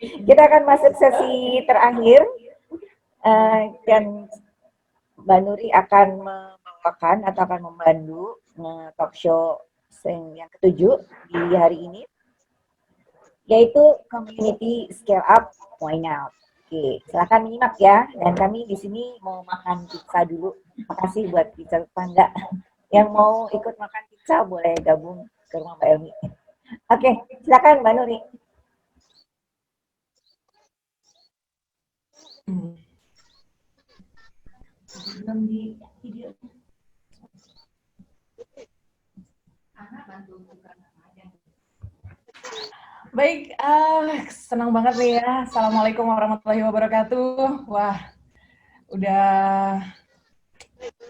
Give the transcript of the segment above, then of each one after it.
Kita akan masuk sesi terakhir dan Mbak Nuri akan membawakan atau akan memandu talk show yang ketujuh di hari ini, yaitu Community Scale Up Why Now. Oke, silakan menyimak ya. Dan kami di sini mau makan pizza dulu. Makasih buat pizza tetangga. Yang mau ikut makan pizza boleh gabung ke rumah Mbak Elmi. Oke, silakan Mbak Nuri. Belum di video. Baik, senang banget nih ya. Assalamualaikum warahmatullahi wabarakatuh. Wah, udah,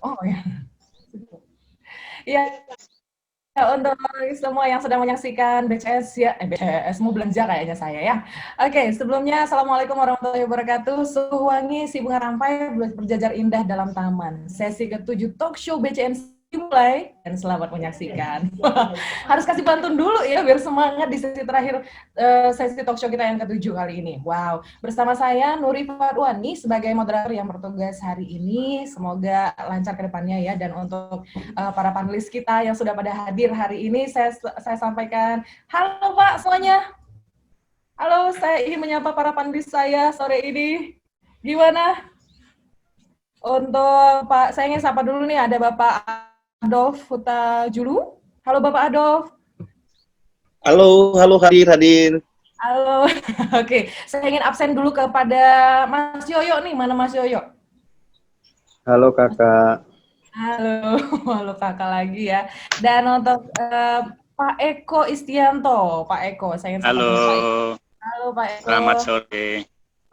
oh ya, ya untuk semua yang sedang menyaksikan BCS ya, BCS mau belanja kayaknya saya ya. Oke, sebelumnya Assalamualaikum warahmatullahi wabarakatuh. Suhu wangi si bunga rampai berjajar indah dalam taman. Sesi ke-7 talk show BCN dimulai dan selamat menyaksikan. Harus kasih pantun dulu ya biar semangat di sesi terakhir sesi talk show kita yang ke-7 kali ini. Wow, bersama saya Nuri Fatwani sebagai moderator yang bertugas hari ini. Semoga lancar ke depannya ya, dan untuk para panelis kita yang sudah pada hadir hari ini, saya sampaikan, halo Pak semuanya. Halo, saya ingin menyapa para panelis saya sore ini. Gimana? Untuk Pak, saya ingin sapa dulu nih, ada Bapak Adolf Hutajulu. Halo Bapak Adolf. Halo hadir. Halo, oke. Saya ingin absen dulu kepada Mas Yoyo nih, mana Mas Yoyo? Halo Kakak. Halo Kakak lagi ya. Dan untuk Pak Eko Istianto, Pak Eko, saya ingin sapa dulu Pak Eko. Halo Pak Eko. Selamat sore.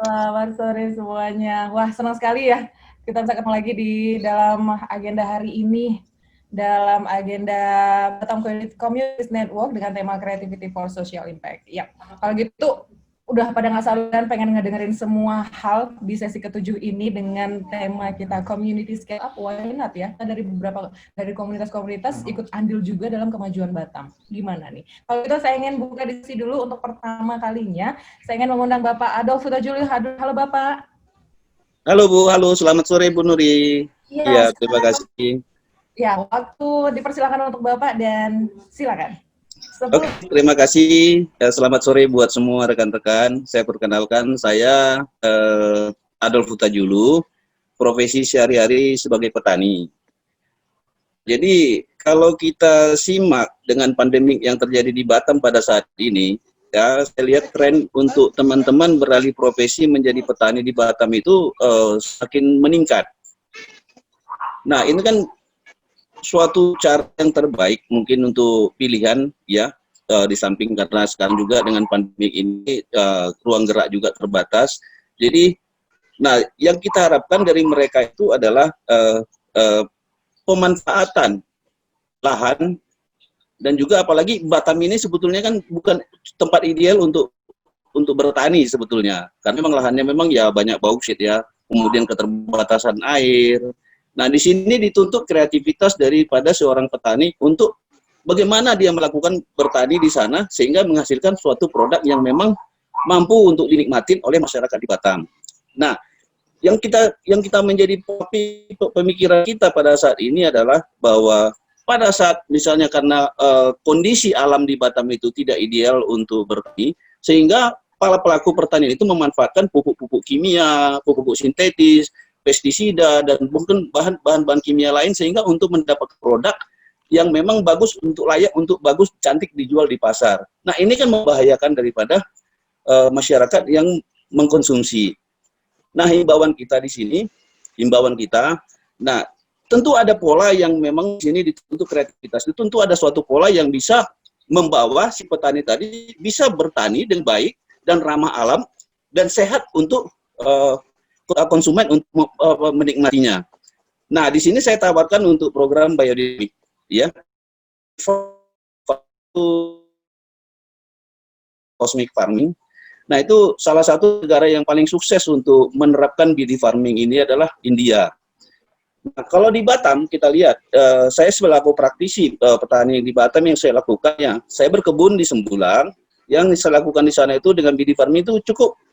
Selamat sore semuanya. Wah, senang sekali ya kita bisa ketemu lagi di dalam agenda hari ini, dalam agenda Batam Community Network dengan tema Creativity for Social Impact. Ya, kalau gitu udah pada nggak sabar pengen ngedengerin semua hal di sesi ke-7 ini dengan tema kita Community Scale Up, why not ya? Kita dari komunitas-komunitas ikut andil juga dalam kemajuan Batam. Gimana nih? Kalau gitu saya ingin buka diskusi dulu untuk pertama kalinya. Saya ingin mengundang Bapak Adolf Hutajulu. Halo Bapak. Halo Bu, halo, selamat sore Bu Nuri. Iya, terima kasih. Ya, waktu dipersilakan untuk Bapak dan silakan. Oke, terima kasih. Selamat sore buat semua rekan-rekan. Saya perkenalkan, saya Adolf Hutajulu, profesi sehari-hari sebagai petani. Jadi kalau kita simak dengan pandemik yang terjadi di Batam pada saat ini, ya saya lihat tren untuk teman-teman beralih profesi menjadi petani di Batam itu semakin meningkat. Nah, ini kan suatu cara yang terbaik mungkin untuk pilihan ya, di samping karena sekarang juga dengan pandemi ini ruang gerak juga terbatas. Jadi, nah yang kita harapkan dari mereka itu adalah pemanfaatan lahan, dan juga apalagi Batam ini sebetulnya kan bukan tempat ideal untuk bertani sebetulnya, karena memang lahannya memang ya banyak bauksit ya, kemudian keterbatasan air. Nah, di sini dituntut kreativitas daripada seorang petani untuk bagaimana dia melakukan bertani di sana sehingga menghasilkan suatu produk yang memang mampu untuk dinikmati oleh masyarakat di Batam. Nah, yang kita menjadi pemikiran kita pada saat ini adalah bahwa pada saat misalnya karena kondisi alam di Batam itu tidak ideal untuk bertani, sehingga para pelaku pertanian itu memanfaatkan pupuk-pupuk kimia, pupuk-pupuk sintetis, pestisida, dan mungkin bahan-bahan kimia lain, sehingga untuk mendapat produk yang memang bagus, untuk layak, untuk bagus, cantik dijual di pasar. Nah, ini kan membahayakan daripada masyarakat yang mengkonsumsi. Nah, himbauan kita di sini, nah tentu ada pola yang memang di sini dituntut kreativitas. Itu tentu ada suatu pola yang bisa membawa si petani tadi bisa bertani dengan baik dan ramah alam dan sehat untuk konsumen untuk menikmatinya. Nah, di sini saya tawarkan untuk program biodinamik, ya, cosmic farming. Nah, itu salah satu negara yang paling sukses untuk menerapkan bee farming ini adalah India. Nah, kalau di Batam kita lihat, saya selaku praktisi petani di Batam yang saya lakukannya, saya berkebun di Sembulang, yang saya lakukan di sana itu dengan BD Farming itu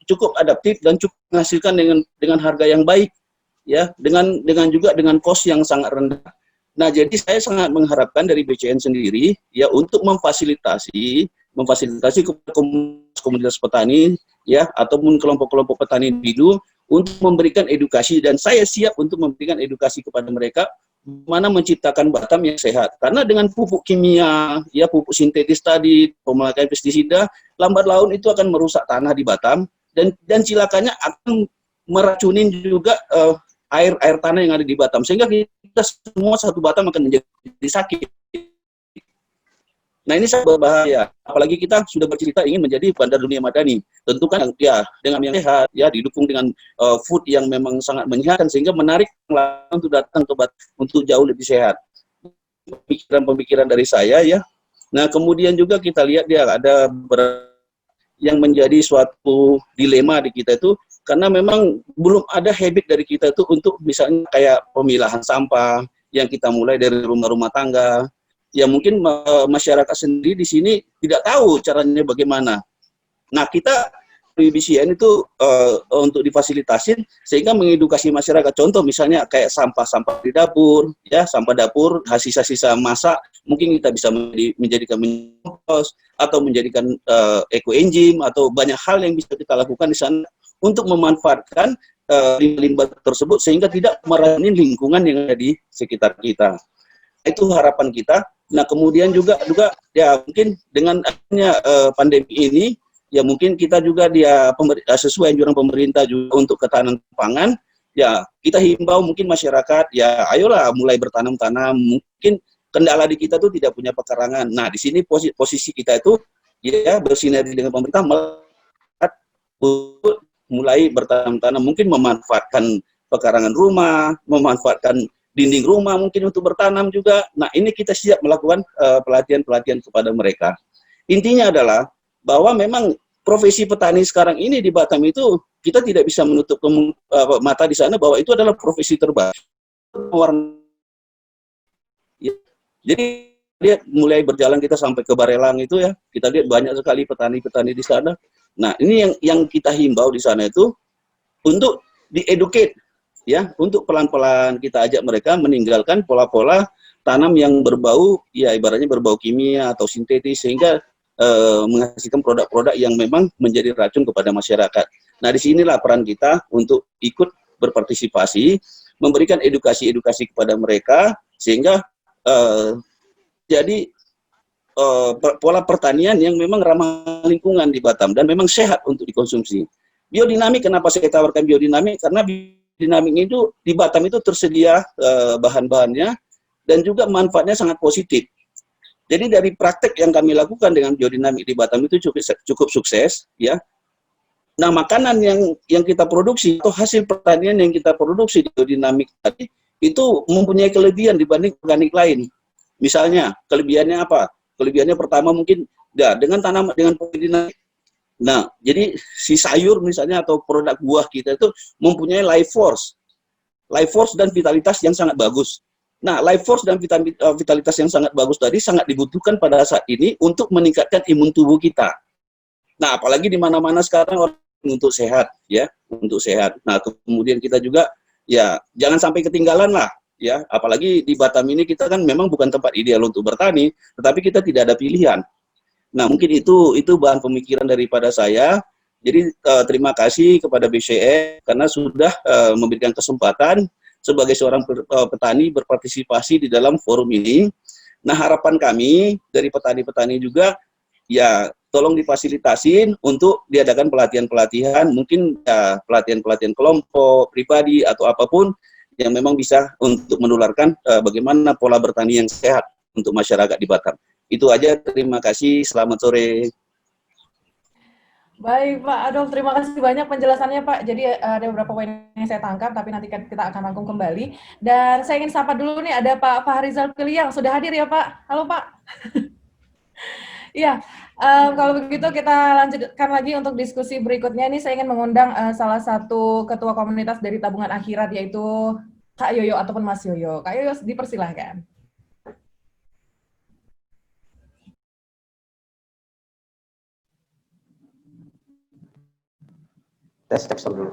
cukup adaptif dan cukup menghasilkan dengan harga yang baik, ya, dengan juga dengan cost yang sangat rendah. Nah, jadi saya sangat mengharapkan dari BCN sendiri ya untuk memfasilitasi komunitas petani ya ataupun kelompok-kelompok petani individu untuk memberikan edukasi, dan saya siap untuk memberikan edukasi kepada mereka mana menciptakan Batam yang sehat. Karena dengan pupuk kimia, ya pupuk sintetis tadi, pemakaian pestisida, lambat laun itu akan merusak tanah di Batam dan cilakanya akan meracunin juga air tanah yang ada di Batam, sehingga kita semua satu Batam akan menjadi sakit. Nah, ini sangat berbahaya. Apalagi kita sudah bercerita ingin menjadi bandar dunia madani. Tentu kan ya dengan yang sehat, ya didukung dengan food yang memang sangat menyehatkan sehingga menarik untuk datang ke Batam untuk jauh lebih sehat. Pemikiran-pemikiran dari saya ya. Nah, kemudian juga kita lihat ya ada yang menjadi suatu dilema di kita itu karena memang belum ada habit dari kita itu untuk misalnya kayak pemilahan sampah yang kita mulai dari rumah-rumah tangga. Ya mungkin masyarakat sendiri di sini tidak tahu caranya bagaimana. Nah, kita di BCN itu untuk difasilitasin sehingga mengedukasi masyarakat. Contoh misalnya kayak sampah-sampah di dapur, ya sampah dapur, sisa-sisa masak, mungkin kita bisa menjadikan kompos atau menjadikan eco-enzim atau banyak hal yang bisa kita lakukan di sana untuk memanfaatkan limbah tersebut sehingga tidak meracuni lingkungan yang ada di sekitar kita. Itu harapan kita. Nah, kemudian juga ya mungkin dengan adanya pandemi ini ya mungkin kita juga sesuai anjuran pemerintah juga untuk ketahanan pangan, ya kita himbau mungkin masyarakat ya ayolah mulai bertanam-tanam. Mungkin kendala di kita tuh tidak punya pekarangan. Nah, di sini posisi kita itu ya bersinergi dengan pemerintah untuk mulai bertanam-tanam, mungkin memanfaatkan pekarangan rumah, memanfaatkan dinding rumah mungkin untuk bertanam juga. Nah, ini kita siap melakukan pelatihan-pelatihan kepada mereka. Intinya adalah bahwa memang profesi petani sekarang ini di Batam itu kita tidak bisa menutup mata di sana bahwa itu adalah profesi terbaik. Jadi dia mulai berjalan kita sampai ke Barelang itu ya, kita lihat banyak sekali petani-petani di sana. Nah, ini yang kita himbau di sana itu untuk di-educate ya, untuk pelan-pelan kita ajak mereka meninggalkan pola-pola tanam yang berbau, ya ibaratnya berbau kimia atau sintetis sehingga menghasilkan produk-produk yang memang menjadi racun kepada masyarakat. Nah, disinilah peran kita untuk ikut berpartisipasi, memberikan edukasi-edukasi kepada mereka sehingga jadi pola pertanian yang memang ramah lingkungan di Batam dan memang sehat untuk dikonsumsi. Biodinamik, kenapa saya tawarkan biodinamik? Karena dinamik itu di Batam itu tersedia bahan-bahannya dan juga manfaatnya sangat positif. Jadi dari praktek yang kami lakukan dengan biodinamik di Batam itu cukup sukses ya. Nah, makanan yang kita produksi atau hasil pertanian yang kita produksi di biodinamik tadi itu mempunyai kelebihan dibanding organik lain. Misalnya kelebihannya apa? Kelebihannya pertama mungkin ya dengan tanaman dengan biodinamik. Nah, jadi si sayur misalnya atau produk buah kita itu mempunyai life force dan vitalitas yang sangat bagus. Nah, life force dan vitalitas yang sangat bagus tadi sangat dibutuhkan pada saat ini untuk meningkatkan imun tubuh kita. Nah, apalagi di mana-mana sekarang orang untuk sehat, ya, untuk sehat. Nah, kemudian kita juga, ya, jangan sampai ketinggalan lah, ya. Apalagi di Batam ini kita kan memang bukan tempat ideal untuk bertani, tetapi kita tidak ada pilihan. Nah, mungkin itu bahan pemikiran daripada saya. Jadi terima kasih kepada BCN karena sudah memberikan kesempatan sebagai seorang petani berpartisipasi di dalam forum ini. Nah, harapan kami dari petani-petani juga, ya tolong difasilitasin untuk diadakan pelatihan-pelatihan, mungkin ya, pelatihan-pelatihan kelompok, pribadi, atau apapun yang memang bisa untuk menularkan bagaimana pola bertani yang sehat untuk masyarakat di Batam. Itu aja, terima kasih, selamat sore. Baik Pak Adolf, terima kasih banyak penjelasannya Pak. Jadi ada beberapa poin yang saya tangkap, tapi nanti kita akan rangkum kembali. Dan saya ingin sapa dulu nih, ada Pak Fahrizal Piliang, sudah hadir ya Pak? Halo Pak. Iya, kalau begitu kita lanjutkan lagi untuk diskusi berikutnya. Ini saya ingin mengundang salah satu ketua komunitas dari Tabungan Akhirat, yaitu Kak Yoyo ataupun Mas Yoyo. Kak Yoyo, dipersilahkan. Tes dulu.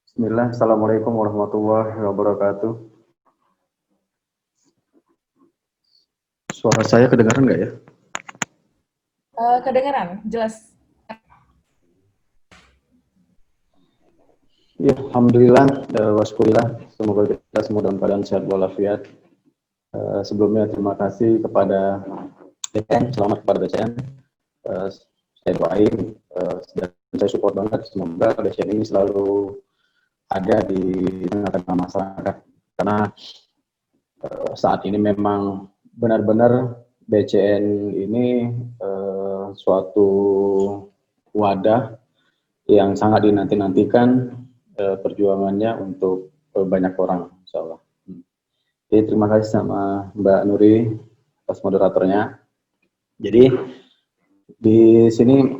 Bismillah, Assalamualaikum warahmatullahi wabarakatuh. Suara saya kedengaran nggak ya? Kedengeran, jelas. Ya, alhamdulillah, waskulillah. Semoga kita semua dalam keadaan sehat walafiat. Sebelumnya terima kasih kepada BCN, selamat kepada BCN. Saya doain dan saya support banget, semoga BCN ini selalu ada di tengah-tengah masyarakat, karena saat ini memang benar-benar BCN ini suatu wadah yang sangat dinanti-nantikan perjuangannya untuk banyak orang, insya Allah. Jadi terima kasih sama Mbak Nuri atas moderatornya. Jadi di sini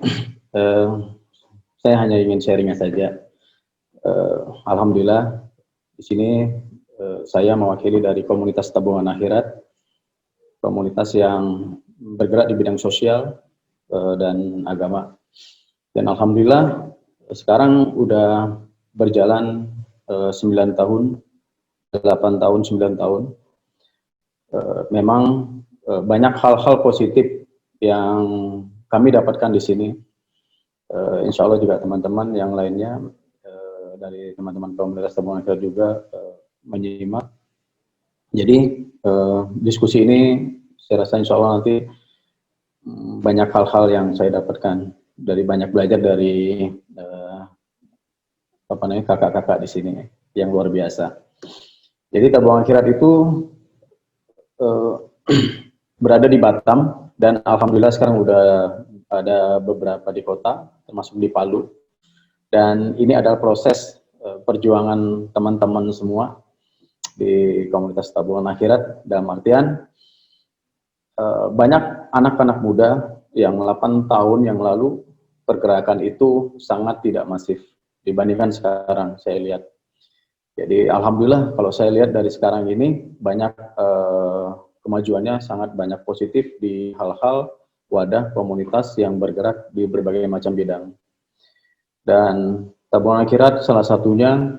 saya hanya ingin sharingnya saja. Alhamdulillah di sini saya mewakili dari komunitas tabungan akhirat, komunitas yang bergerak di bidang sosial dan agama. Dan alhamdulillah sekarang udah berjalan 9 tahun, 8 tahun, 9 tahun. Memang banyak hal-hal positif yang kami dapatkan di sini. Insya Allah juga teman-teman yang lainnya dari teman-teman komunitas tabungan akhirat juga menyimak. Jadi diskusi ini saya rasa insya Allah nanti banyak hal-hal yang saya dapatkan dari banyak belajar dari kakak-kakak di sini yang luar biasa. Jadi tabungan akhirat itu berada di Batam dan alhamdulillah sekarang udah ada beberapa di kota, termasuk di Palu. Dan ini adalah proses perjuangan teman-teman semua di komunitas tabungan akhirat, dalam artian banyak anak-anak muda yang 8 tahun yang lalu pergerakan itu sangat tidak masif dibandingkan sekarang saya lihat. Jadi alhamdulillah kalau saya lihat dari sekarang ini banyak kemajuannya sangat banyak positif di hal-hal wadah komunitas yang bergerak di berbagai macam bidang. Dan tabungan akhirat salah satunya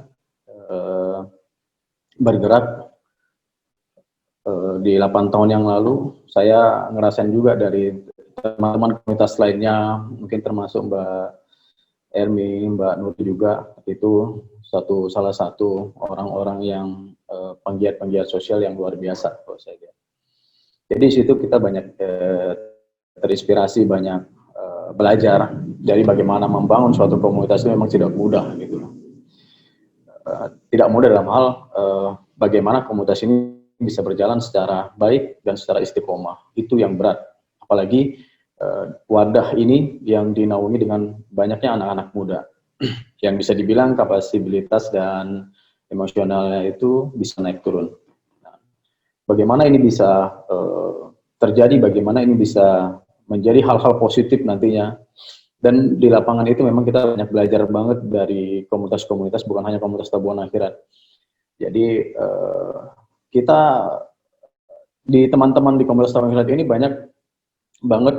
bergerak di 8 tahun yang lalu. Saya ngerasain juga dari teman-teman komunitas lainnya, mungkin termasuk Mbak Ermi, Mbak Nur juga, itu salah satu orang-orang yang penggiat-penggiat sosial yang luar biasa kalau saya lihat. Jadi di situ kita banyak terinspirasi, banyak belajar dari bagaimana membangun suatu komunitas itu memang tidak mudah gitu. Tidak mudah dalam hal bagaimana komunitas ini bisa berjalan secara baik dan secara istiqomah. Itu yang berat. Apalagi wadah ini yang dinaungi dengan banyaknya anak-anak muda yang bisa dibilang kapasitas dan emosionalnya itu bisa naik turun. Nah, bagaimana ini bisa terjadi, bagaimana ini bisa menjadi hal-hal positif nantinya. Dan di lapangan itu memang kita banyak belajar banget dari komunitas-komunitas, bukan hanya komunitas tabungan akhirat. Jadi kita di teman-teman di komunitas tabungan akhirat ini banyak banget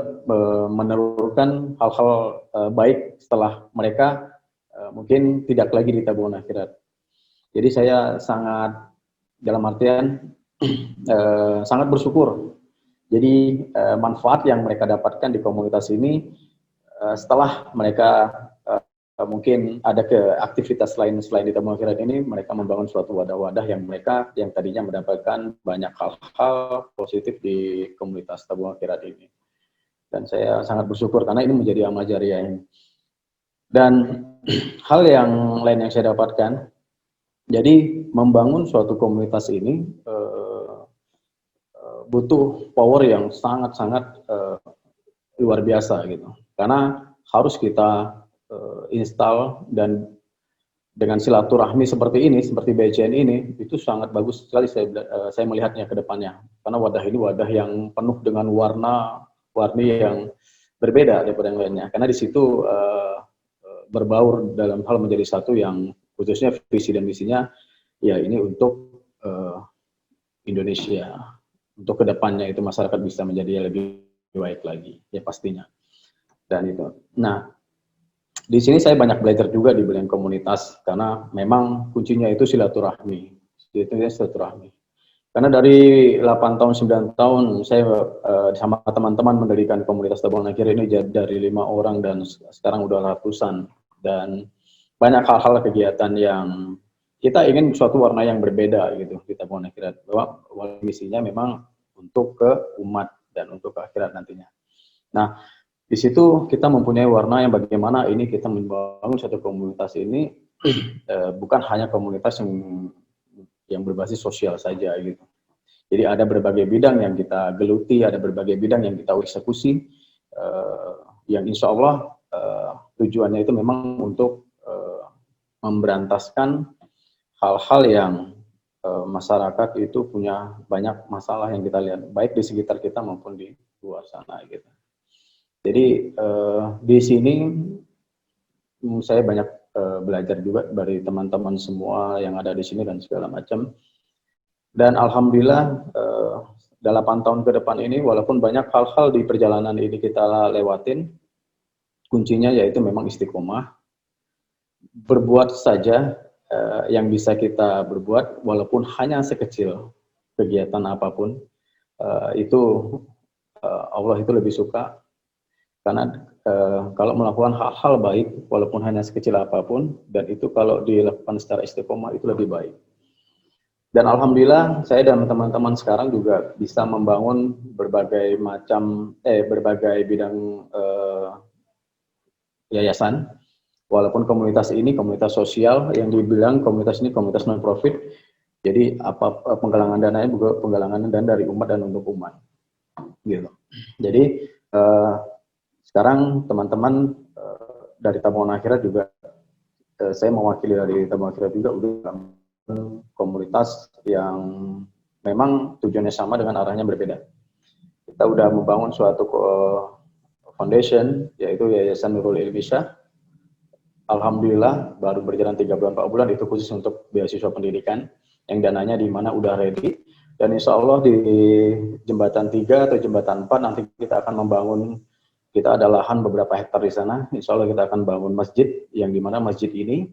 menelurkan hal-hal baik setelah mereka mungkin tidak lagi di tabungan akhirat. Jadi saya sangat dalam artian sangat bersyukur. Jadi manfaat yang mereka dapatkan di komunitas ini setelah mereka mungkin ada ke aktivitas lain selain di tabungan akhirat ini, mereka membangun suatu wadah-wadah yang mereka yang tadinya mendapatkan banyak hal-hal positif di komunitas tabungan akhirat ini. Dan saya sangat bersyukur karena ini menjadi amal jariah ini. Dan hal yang lain yang saya dapatkan, jadi membangun suatu komunitas ini butuh power yang sangat-sangat luar biasa gitu. Karena harus kita install dan dengan silaturahmi seperti ini, seperti BCN ini, itu sangat bagus sekali saya melihatnya ke depannya. Karena wadah ini wadah yang penuh dengan warni yang berbeda daripada yang lainnya. Karena di situ berbaur dalam hal menjadi satu yang khususnya visi dan misinya, ya ini untuk Indonesia. Untuk ke depannya itu masyarakat bisa menjadi lebih baik lagi, ya pastinya. dan itu. Nah, di sini saya banyak belajar juga di bidang komunitas karena memang kuncinya itu silaturahmi. Itu silaturahmi. Karena dari 8 tahun 9 tahun saya sama teman-teman mendirikan komunitas tabungan akhir ini dari 5 orang dan sekarang udah ratusan, dan banyak hal-hal kegiatan yang kita ingin suatu warna yang berbeda gitu di tabungan akhirat, bahwa misinya memang untuk ke umat dan untuk ke akhirat nantinya. Nah, di situ kita mempunyai warna yang bagaimana ini kita membangun satu komunitas ini bukan hanya komunitas yang berbasis sosial saja gitu. Jadi ada berbagai bidang yang kita geluti, ada berbagai bidang yang kita eksekusi, yang insya Allah tujuannya itu memang untuk memberantaskan hal-hal yang masyarakat itu punya banyak masalah yang kita lihat, baik di sekitar kita maupun di luar sana gitu. Jadi di sini saya banyak belajar juga dari teman-teman semua yang ada di sini dan segala macam. Dan alhamdulillah 8 tahun ke depan ini, walaupun banyak hal-hal di perjalanan ini kita lewatin, kuncinya yaitu memang istiqomah. Berbuat saja yang bisa kita berbuat, walaupun hanya sekecil kegiatan apapun, itu Allah itu lebih suka. Karena kalau melakukan hal-hal baik, walaupun hanya sekecil apapun, dan itu kalau dilakukan secara istiqomah itu lebih baik. Dan alhamdulillah saya dan teman-teman sekarang juga bisa membangun berbagai macam berbagai bidang yayasan. Walaupun komunitas ini komunitas sosial, yang dibilang komunitas ini komunitas non profit. Jadi apa penggalangan dananya juga penggalangan dana dari umat dan untuk umat. Gitu. Jadi sekarang teman-teman dari tabungan akhirat juga, saya mewakili dari tabungan akhirat juga udah komunitas yang memang tujuannya sama dengan arahnya berbeda. Kita udah membangun suatu foundation, yaitu Yayasan Nurul Ilmisyah. Alhamdulillah baru berjalan 3 bulan 4 bulan, itu khusus untuk beasiswa pendidikan yang dananya di mana udah ready. Dan insya Allah di jembatan 3 atau jembatan 4 nanti kita akan membangun, kita ada lahan beberapa hektar di sana. Insya Allah kita akan bangun masjid, yang dimana masjid ini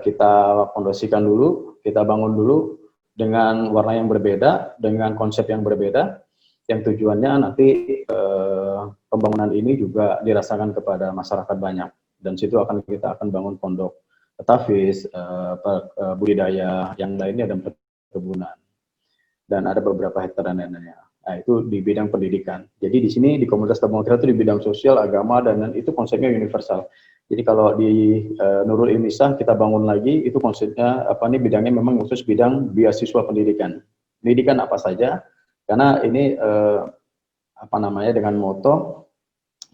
kita fondasikan dulu, kita bangun dulu dengan warna yang berbeda, dengan konsep yang berbeda, yang tujuannya nanti pembangunan ini juga dirasakan kepada masyarakat banyak. Dan situ kita akan bangun pondok tahfiz, budidaya yang lainnya, dan perkebunan. Dan ada beberapa hektar dan lainnya. Nah, itu di bidang pendidikan. Jadi di sini di komunitas tabungan akhirat itu di bidang sosial, agama, dan itu konsepnya universal. Jadi kalau di Nurul Ilmisyah kita bangun lagi, itu konsepnya bidangnya memang khusus bidang beasiswa pendidikan. Pendidikan apa saja? Karena ini dengan moto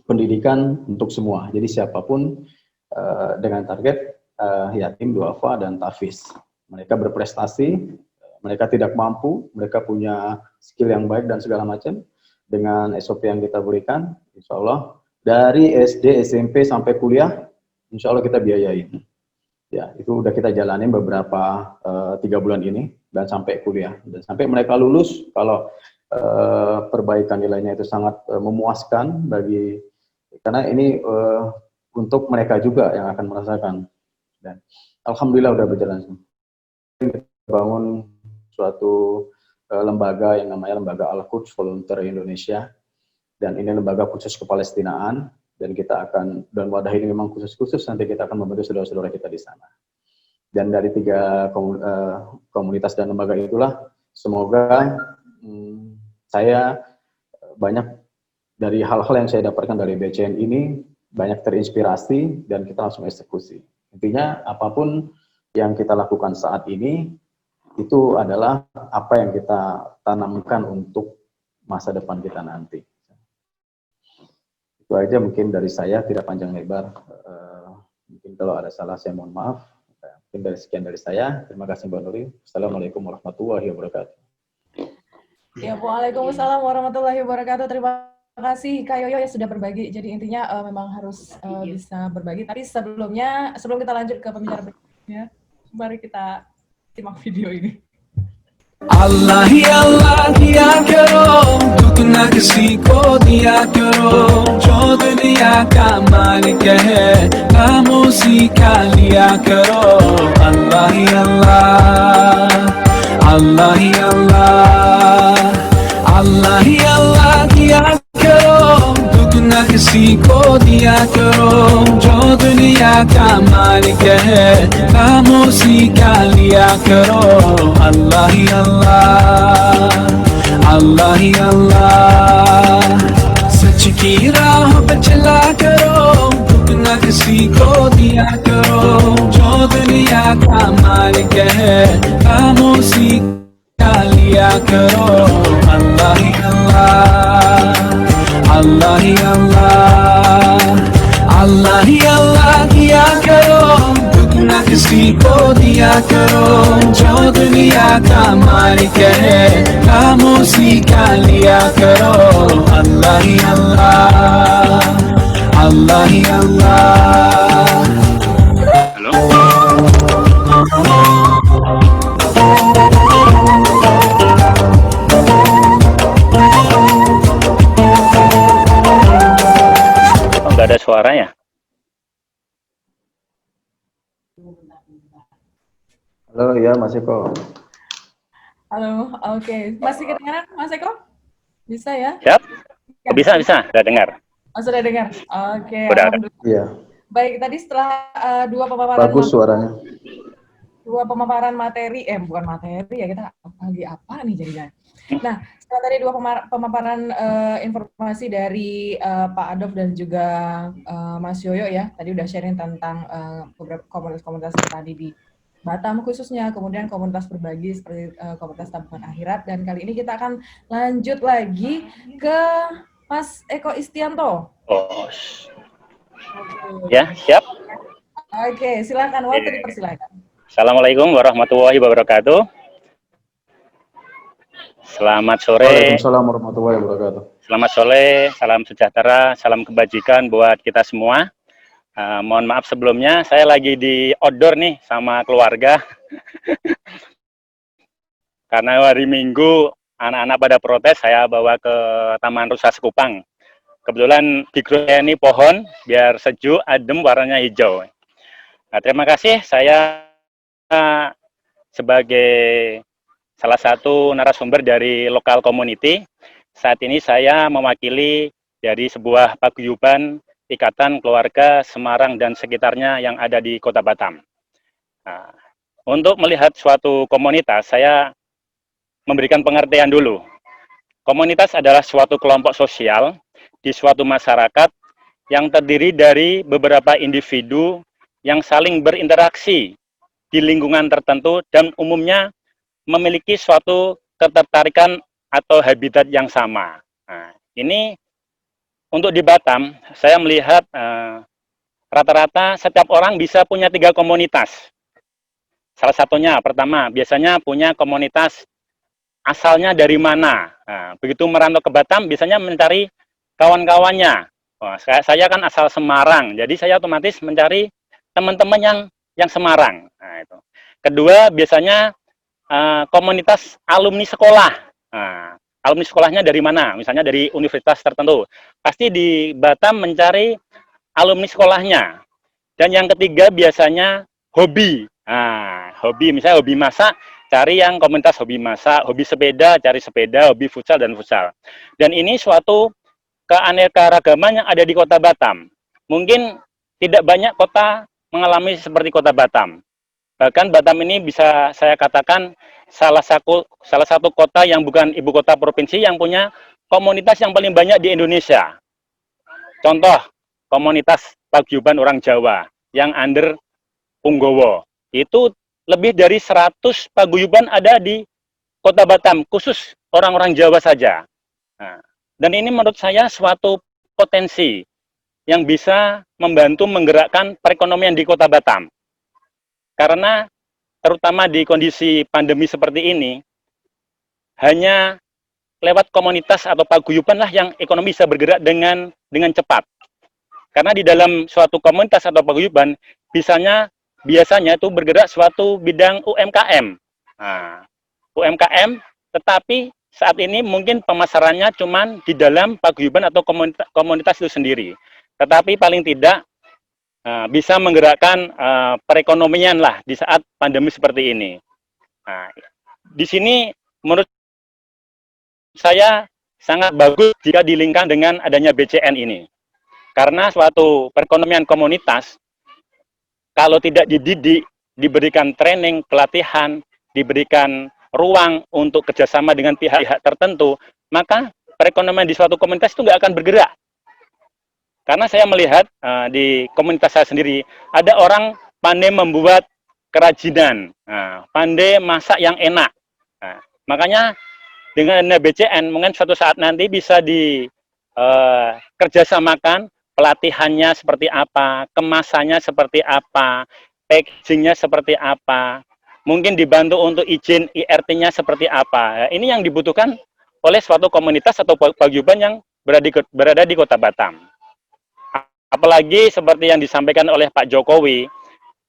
pendidikan untuk semua. Jadi siapapun dengan target yatim, duafa, dan tahfiz. Mereka berprestasi, mereka tidak mampu, mereka punya skill yang baik dan segala macam. Dengan SOP yang kita berikan, insya Allah dari SD, SMP sampai kuliah, insya Allah kita biayain. Ya, itu udah kita jalanin beberapa 3 bulan ini dan sampai kuliah. Dan sampai mereka lulus, kalau perbaikan nilainya itu sangat memuaskan karena ini untuk mereka juga yang akan merasakan. Dan alhamdulillah udah berjalan. Kita bangun suatu lembaga yang namanya Lembaga Al-Quds Volunteer Indonesia, dan ini lembaga khusus kepalestinaan, dan dan wadah ini memang khusus nanti kita akan membantu saudara-saudara kita di sana. Dan dari 3 komunitas dan lembaga itulah, semoga saya banyak dari hal-hal yang saya dapatkan dari BCN ini, banyak terinspirasi dan kita langsung eksekusi. Intinya apapun yang kita lakukan saat ini, itu adalah apa yang kita tanamkan untuk masa depan kita nanti. Itu aja mungkin dari saya, tidak panjang lebar. Mungkin kalau ada salah saya mohon maaf. Mungkin sekian dari saya. Terima kasih Mbak Nuri. Assalamualaikum warahmatullahi wabarakatuh. Ya, Waalaikumsalam warahmatullahi wabarakatuh. Terima kasih Kak Yoyo yang sudah berbagi. Jadi intinya memang harus bisa berbagi. Tapi sebelum kita lanjut ke pembicara berikutnya, mari kita simak video ini. अल्लाह ही अल्लाह किया करो, दुख न किसी को दिया करो, जो दुनिया का मालिक है खामोशी का लिया करो। अल्लाह ही अल्लाह, अल्लाह ही अल्लाह, अल्लाह ही अल्लाह किया करो, दुख न किसी को दिया करो, जो दुनिया का मालिक है खामोशी का लिया करो। अल्लाह ही अल्लाह, अल्लाह ही अल्लाह, सच की राह पे चला करो, दुख न किसी को दिया करो, जो दुनिया का मालिक है खामोशी का लिया करो। अल्लाह ही अल्लाह, अल्लाह ही अल्लाह, अल्लाह ही अल्लाह किया करो, दुख न किसी को दिया करो, जो दुनिया का मालिक है खामोशी का लिया करो। अल्लाह ही अल्लाह, अल्लाह ही अल्लाह। Nggak ada suaranya. Halo, ya Mas Eko. Halo, oke. Masih kedengaran, Mas Eko? Bisa ya? Siap? Ya. Bisa, udah dengar. Oh, sudah dengar? Oke, Udah. alhamdulillah. Iya, Baik, tadi setelah dua pemaparan bagus suaranya. materi, bukan materi ya, kita lagi apa nih jadinya. Nah, setelah tadi dua pemaparan informasi dari Pak Adolf dan juga Mas Yoyo ya, tadi udah sharing tentang beberapa komunitas-komunitas tadi di Batam khususnya, kemudian komunitas berbagi seperti komunitas tabungan akhirat, dan kali ini kita akan lanjut lagi ke Mas Eko Istianto. Oh. Ya, siap. Oke, silakan, waktu dipersilakan. Assalamualaikum warahmatullahi wabarakatuh. Selamat sore. Waalaikumsalam warahmatullahi wabarakatuh. Selamat sore, salam sejahtera, salam kebajikan buat kita semua. Mohon maaf sebelumnya, saya lagi di outdoor nih sama keluarga. Karena hari Minggu anak-anak pada protes, saya bawa ke Taman Rusa Sekupang. Kebetulan di grup ini pohon, biar sejuk, adem, warnanya hijau. Nah, terima kasih, saya sebagai salah satu narasumber dari lokal community. Saat ini saya mewakili dari sebuah paguyuban Ikatan Keluarga Semarang dan sekitarnya yang ada di Kota Batam. Nah, untuk melihat suatu komunitas, saya memberikan pengertian dulu. Komunitas adalah suatu kelompok sosial di suatu masyarakat yang terdiri dari beberapa individu yang saling berinteraksi di lingkungan tertentu dan umumnya memiliki suatu ketertarikan atau habitat yang sama. Nah, ini untuk di Batam, saya melihat rata-rata setiap orang bisa punya 3 komunitas. Salah satunya, pertama, biasanya punya komunitas asalnya dari mana. Nah, begitu merantau ke Batam, biasanya mencari kawan-kawannya. Saya kan asal Semarang, jadi saya otomatis mencari teman-teman yang Semarang. Nah, itu. Kedua, biasanya komunitas alumni sekolah. Nah, alumni sekolahnya dari mana? Misalnya dari universitas tertentu. Pasti di Batam mencari alumni sekolahnya. Dan yang ketiga biasanya hobi. Nah, hobi, misalnya hobi masak, cari yang komunitas hobi masak, hobi sepeda, cari sepeda, hobi futsal dan futsal. Dan ini suatu keanekaragaman yang ada di Kota Batam. Mungkin tidak banyak kota mengalami seperti Kota Batam. Bahkan Batam ini bisa saya katakan salah satu kota yang bukan ibu kota provinsi yang punya komunitas yang paling banyak di Indonesia. Contoh, komunitas paguyuban orang Jawa yang under Punggowo. Itu lebih dari 100 paguyuban ada di Kota Batam, khusus orang-orang Jawa saja. Nah, dan ini menurut saya suatu potensi yang bisa membantu menggerakkan perekonomian di Kota Batam. Karena terutama di kondisi pandemi seperti ini, hanya lewat komunitas atau paguyuban lah yang ekonomi bisa bergerak dengan cepat. Karena di dalam suatu komunitas atau paguyuban, biasanya itu bergerak suatu bidang UMKM. Nah, UMKM, tetapi saat ini mungkin pemasarannya cuma di dalam paguyuban atau komunitas itu sendiri. Tetapi paling tidak bisa menggerakkan perekonomian lah di saat pandemi seperti ini. Nah, di sini menurut saya sangat bagus jika dilingkan dengan adanya BCN ini. Karena suatu perekonomian komunitas, kalau tidak dididik, diberikan training, pelatihan, diberikan ruang untuk kerjasama dengan pihak-pihak tertentu, maka perekonomian di suatu komunitas itu nggak akan bergerak. Karena saya melihat di komunitas saya sendiri, ada orang pandai membuat kerajinan, pandai masak yang enak. Nah, makanya dengan BCN mungkin suatu saat nanti bisa dikerjasamakan, pelatihannya seperti apa, kemasannya seperti apa, packagingnya seperti apa, mungkin dibantu untuk izin IRT-nya seperti apa. Ini yang dibutuhkan oleh suatu komunitas atau paguyuban yang berada di Kota Batam. Apalagi seperti yang disampaikan oleh Pak Jokowi,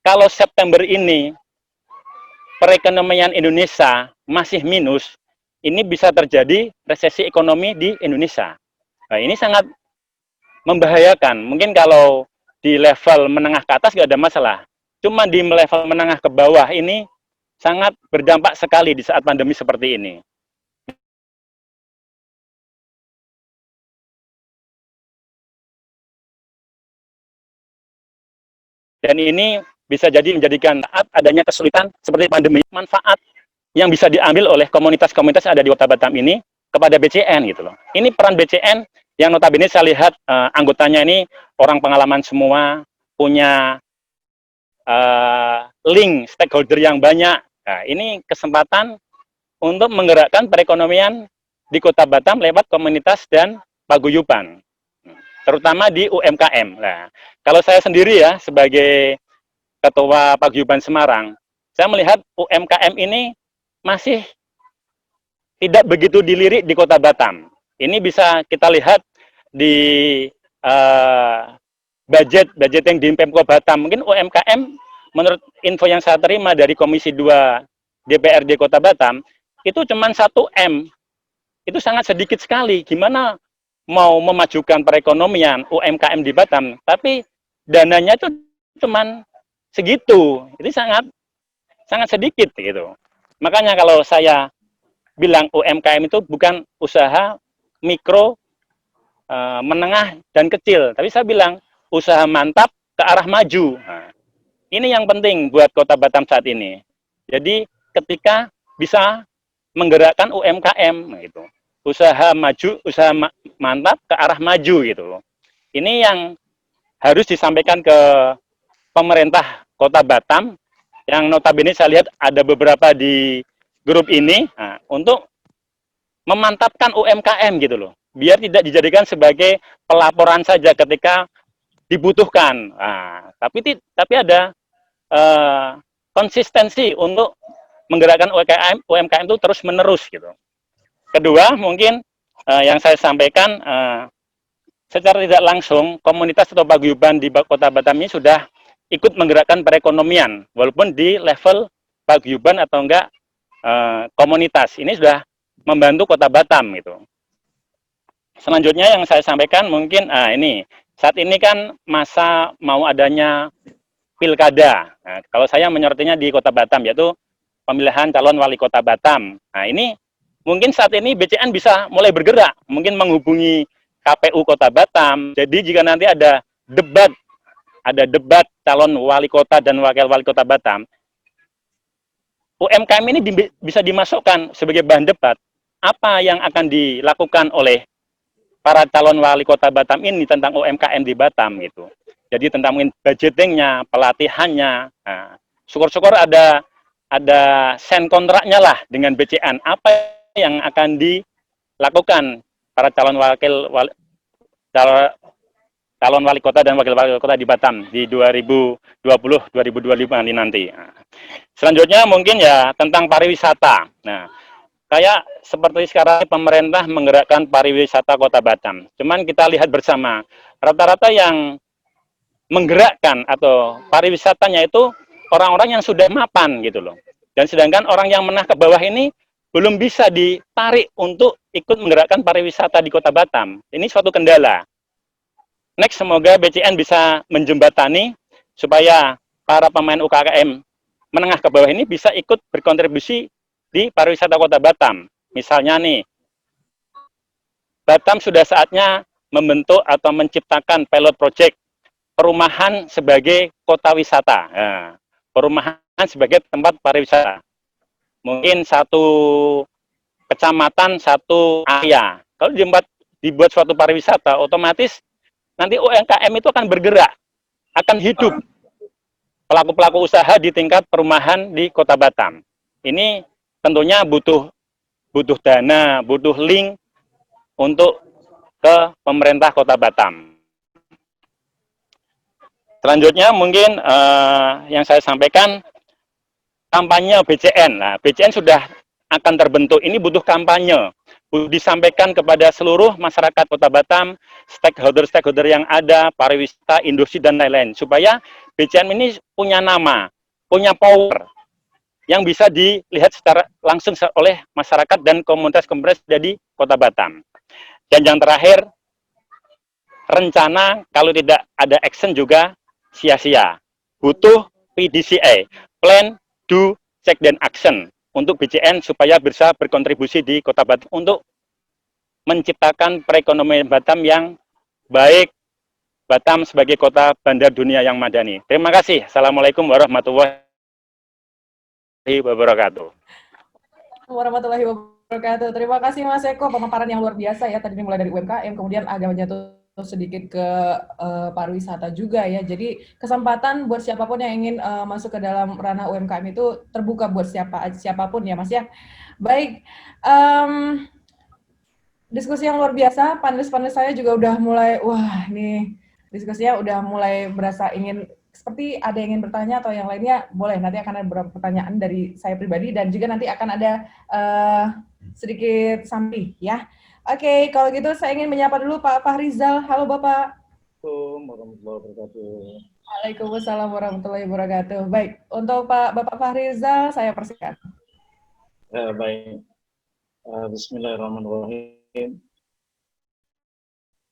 kalau September ini perekonomian Indonesia masih minus, ini bisa terjadi resesi ekonomi di Indonesia. Nah, ini sangat membahayakan. Mungkin kalau di level menengah ke atas nggak ada masalah. Cuma di level menengah ke bawah ini sangat berdampak sekali di saat pandemi seperti ini. Dan ini bisa jadi menjadikan saat adanya kesulitan seperti pandemi, manfaat yang bisa diambil oleh komunitas-komunitas yang ada di Kota Batam ini kepada BCN gitu loh. Ini peran BCN yang notabene saya lihat anggotanya ini orang pengalaman semua, punya link stakeholder yang banyak. Nah, ini kesempatan untuk menggerakkan perekonomian di Kota Batam lewat komunitas dan paguyuban, terutama di UMKM. Nah, kalau saya sendiri ya sebagai Ketua Paguyuban Semarang, saya melihat UMKM ini masih tidak begitu dilirik di Kota Batam. Ini bisa kita lihat di budget yang di Pemko Batam. Mungkin UMKM menurut info yang saya terima dari Komisi 2 DPRD Kota Batam itu cuma 1 M. Itu sangat sedikit sekali. Gimana mau memajukan perekonomian UMKM di Batam, tapi dananya itu cuma segitu. Itu sangat sedikit gitu. Makanya kalau saya bilang UMKM itu bukan usaha mikro, menengah dan kecil, tapi saya bilang usaha mantap ke arah maju. Nah, ini yang penting buat Kota Batam saat ini. Jadi ketika bisa menggerakkan UMKM gitu, usaha maju, usaha mantap ke arah maju gitu. Ini yang harus disampaikan ke pemerintah Kota Batam, yang notabene saya lihat ada beberapa di grup ini, untuk memantapkan UMKM gitu loh, biar tidak dijadikan sebagai pelaporan saja ketika dibutuhkan. Nah, tapi ada konsistensi untuk menggerakkan UMKM itu terus menerus gitu. Kedua, mungkin yang saya sampaikan secara tidak langsung komunitas atau paguyuban di Kota Batam ini sudah ikut menggerakkan perekonomian, walaupun di level paguyuban atau enggak komunitas. Ini sudah membantu Kota Batam gitu. Selanjutnya yang saya sampaikan mungkin ini saat ini kan masa mau adanya pilkada. Nah, kalau saya menyortinya di Kota Batam yaitu pemilihan calon wali Kota Batam. Nah, ini mungkin saat ini BCN bisa mulai bergerak, mungkin menghubungi KPU Kota Batam. Jadi jika nanti ada debat calon wali kota dan wakil wali kota Batam, UMKM ini bisa dimasukkan sebagai bahan debat. Apa yang akan dilakukan oleh para calon wali kota Batam ini tentang UMKM di Batam gitu. Jadi tentang mungkin budgetingnya, pelatihannya. Nah, syukur-syukur ada sen kontraknya lah dengan BCN. Apa yang akan dilakukan para calon wali kota dan wakil wali kota di Batam di 2020-2025 nanti. Nah, selanjutnya mungkin ya tentang pariwisata. Nah, kayak seperti sekarang pemerintah menggerakkan pariwisata Kota Batam. Cuman kita lihat bersama, rata-rata yang menggerakkan atau pariwisatanya itu orang-orang yang sudah mapan gitu loh. Dan sedangkan orang yang menengah ke bawah ini belum bisa ditarik untuk ikut menggerakkan pariwisata di Kota Batam. Ini suatu kendala. Next, semoga BCN bisa menjembatani supaya para pemain UKM menengah ke bawah ini bisa ikut berkontribusi di pariwisata Kota Batam. Misalnya nih, Batam sudah saatnya membentuk atau menciptakan pilot project perumahan sebagai kota wisata. Nah, perumahan sebagai tempat pariwisata. Mungkin satu kecamatan, satu area. Kalau dibuat suatu pariwisata, otomatis nanti UMKM itu akan bergerak, akan hidup. Pelaku-pelaku usaha di tingkat perumahan di Kota Batam. Ini tentunya butuh dana, butuh link untuk ke pemerintah Kota Batam. Selanjutnya mungkin yang saya sampaikan, kampanye BCN. Nah, BCN sudah akan terbentuk, ini butuh kampanye, butuh disampaikan kepada seluruh masyarakat Kota Batam, stakeholder-stakeholder yang ada, pariwisata, industri, dan lain-lain, supaya BCN ini punya nama, punya power, yang bisa dilihat secara langsung oleh masyarakat dan komunitas-komunitas di Kota Batam. Dan yang terakhir, rencana kalau tidak ada action juga sia-sia. Butuh PDCA, Plan, Do, Check, dan Action untuk BCN supaya bisa berkontribusi di Kota Batam untuk menciptakan perekonomian Batam yang baik, Batam sebagai kota bandar dunia yang madani. Terima kasih. Assalamualaikum warahmatullahi wabarakatuh. Warahmatullahi wabarakatuh. Terima kasih Mas Eko, pemaparan yang luar biasa ya. Tadi dimulai dari UMKM, kemudian agak menjatuh sedikit ke pariwisata juga ya. Jadi kesempatan buat siapapun yang ingin masuk ke dalam ranah UMKM itu terbuka buat siapapun ya Mas ya. Baik, diskusi yang luar biasa. Panelis-panelis saya juga udah mulai, wah nih diskusinya udah mulai berasa ingin, seperti ada yang ingin bertanya atau yang lainnya, boleh. Nanti akan ada beberapa pertanyaan dari saya pribadi dan juga nanti akan ada sedikit sampai ya. Oke, kalau gitu saya ingin menyapa dulu Pak Fahrizal. Halo Bapak. Assalamualaikum warahmatullahi wabarakatuh. Waalaikumsalam warahmatullahi wabarakatuh. Baik, untuk Bapak Fahrizal saya persilakan. Baik. Bismillahirrahmanirrahim.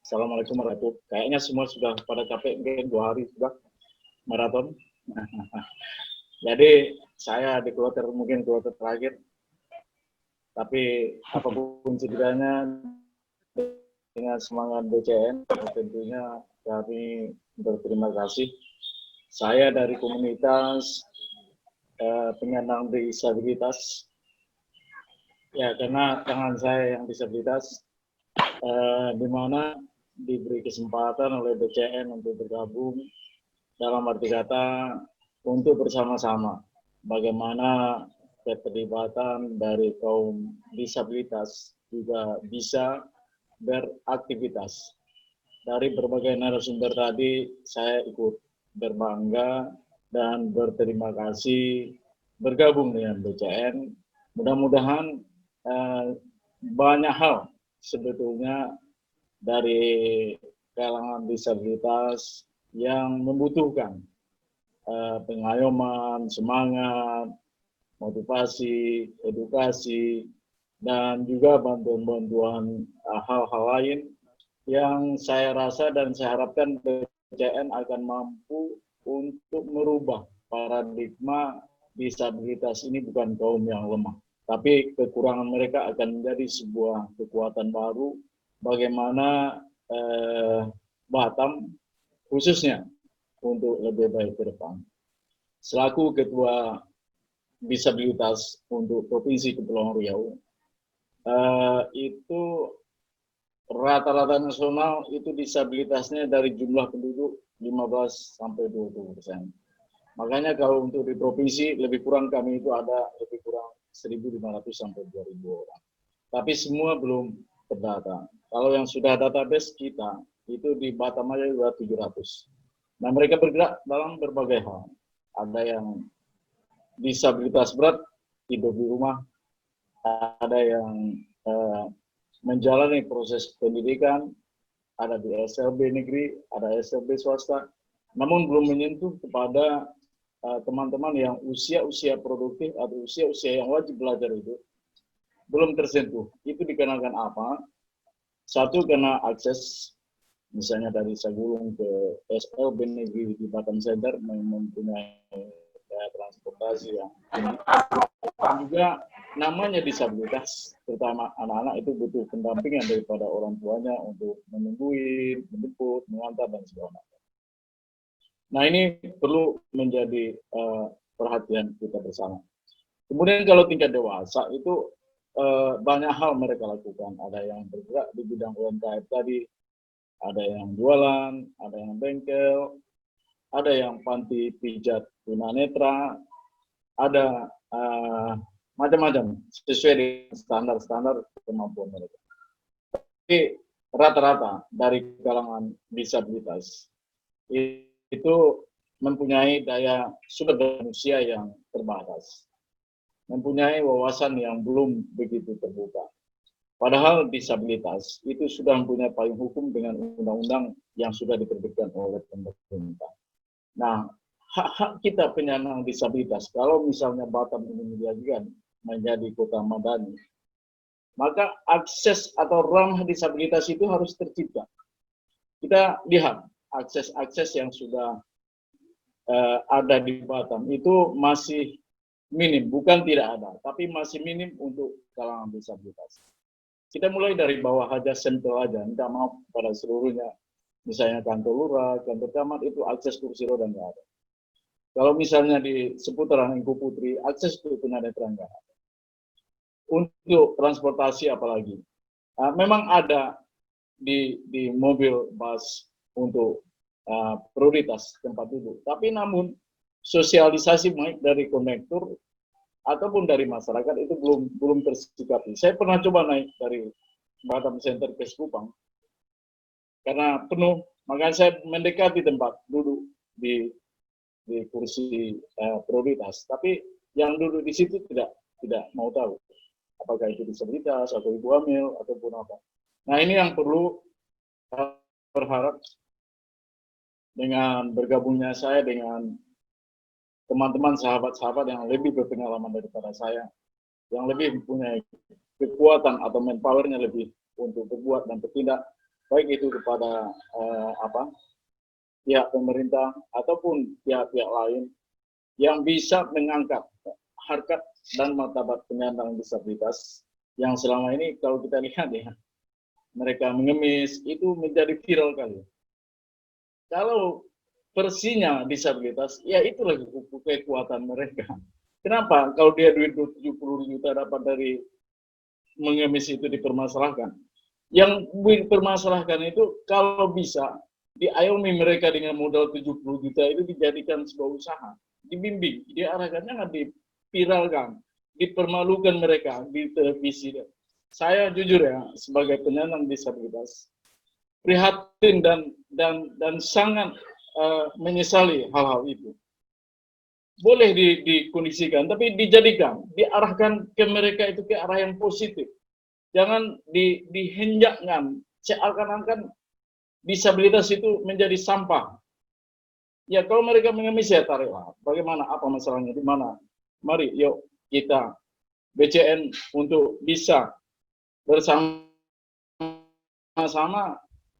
Assalamualaikum warahmatullahi wabarakatuh. Kayaknya semua sudah pada capek, mungkin 2 hari sudah maraton. Jadi saya di kloter mungkin kloter terakhir. Tapi apapun ceritanya, dengan semangat BCN, tentunya kami berterima kasih. Saya dari komunitas penyandang disabilitas, ya karena tangan saya yang disabilitas, di mana diberi kesempatan oleh BCN untuk bergabung, dalam arti kata untuk bersama-sama bagaimana keterlibatan dari kaum disabilitas juga bisa beraktivitas. Dari berbagai narasumber tadi, saya ikut berbangga dan berterima kasih bergabung dengan BCN. Mudah-mudahan banyak hal sebetulnya dari kalangan disabilitas yang membutuhkan pengayoman, semangat, motivasi, edukasi, dan juga bantuan-bantuan hal-hal lain yang saya rasa dan saya harapkan BCN akan mampu untuk merubah paradigma disabilitas ini bukan kaum yang lemah, tapi kekurangan mereka akan menjadi sebuah kekuatan baru bagaimana Batam khususnya untuk lebih baik ke depan. Selaku Ketua Disabilitas untuk Provinsi Kepulauan Riau, itu rata-rata nasional itu disabilitasnya dari jumlah penduduk 15-20%. Makanya kalau untuk di provinsi lebih kurang kami itu ada lebih kurang 1.500 sampai 2.000 orang. Tapi semua belum terdata. Kalau yang sudah database kita itu di Batam aja sudah 700. Nah mereka bergerak dalam berbagai hal. Ada yang disabilitas berat, hidup di rumah, ada yang menjalani proses pendidikan, ada di SLB negeri, ada SLB swasta, namun belum menyentuh kepada teman-teman yang usia-usia produktif atau usia-usia yang wajib belajar itu, belum tersentuh. Itu dikarenakan apa? Satu, karena akses misalnya dari Sagulung ke SLB negeri di Batam Center mempunyai daya transportasi yang tinggi. Dan juga namanya disabilitas, terutama anak-anak itu butuh pendampingan daripada orang tuanya untuk menungguin, menjemput, mengantar, dan segala macam. Nah, ini perlu menjadi perhatian kita bersama. Kemudian kalau tingkat dewasa itu banyak hal mereka lakukan. Ada yang bergerak di bidang UMKM tadi, ada yang jualan, ada yang bengkel, ada yang panti pijat tunanetra, ada macam-macam sesuai dengan standar-standar kemampuan mereka. Tapi rata-rata dari kalangan disabilitas itu mempunyai daya sumber daya manusia yang terbatas, mempunyai wawasan yang belum begitu terbuka. Padahal disabilitas itu sudah mempunyai payung hukum dengan undang-undang yang sudah diterbitkan oleh pemerintah. Nah, hak-hak kita penyandang disabilitas, kalau misalnya Batam ini menjadikan menjadi kota madani, maka akses atau ramah disabilitas itu harus tercipta. Kita lihat akses-akses yang sudah ada di Batam itu masih minim, bukan tidak ada, tapi masih minim untuk kalangan disabilitas. Kita mulai dari bawah aja, sampel aja, minta maaf pada seluruhnya. Misalnya kantor lurah, kantor camat itu akses kursi roda nggak ada. Kalau misalnya di seputaran Engku Putri, akses ke tunanetra nggak ada. Untuk transportasi apalagi, memang ada di mobil bus untuk prioritas tempat duduk. Tapi namun sosialisasi baik dari konektor ataupun dari masyarakat itu belum tersikapi. Saya pernah coba naik dari Batam Center ke Sekupang karena penuh, makanya saya mendekati tempat duduk di kursi prioritas. Tapi yang duduk di situ tidak mau tahu apakah itu disabilitas atau ibu hamil ataupun apa. Nah, ini yang perlu berharap dengan bergabungnya saya dengan teman-teman sahabat-sahabat yang lebih berpengalaman daripada saya, yang lebih mempunyai kekuatan atau manpower-nya lebih untuk berbuat dan bertindak, baik itu kepada pihak pemerintah ataupun pihak-pihak lain yang bisa mengangkat harkat dan martabat penyandang disabilitas yang selama ini kalau kita lihat ya, mereka mengemis itu menjadi viral kali. Kalau versinya disabilitas, ya itulah kekuatan mereka. Kenapa? Kalau dia duit 70 juta dapat dari mengemis itu dipermasalahkan. Yang dipermasalahkan itu kalau bisa diayomi mereka dengan modal 70 juta itu dijadikan sebuah usaha. Dibimbing, diarahkan, jangan dipiralkan, dipermalukan mereka di televisi. Saya jujur ya, sebagai penyandang disabilitas, prihatin dan sangat menyesali hal-hal itu. Boleh dikondisikan, tapi dijadikan, diarahkan ke mereka itu ke arah yang positif. Jangan dihenjakkan, seakan-akan disabilitas itu menjadi sampah. Ya kalau mereka mengemis ya tariklah. Bagaimana? Apa masalahnya? Di mana? Mari, yuk kita BCN untuk bisa bersama-sama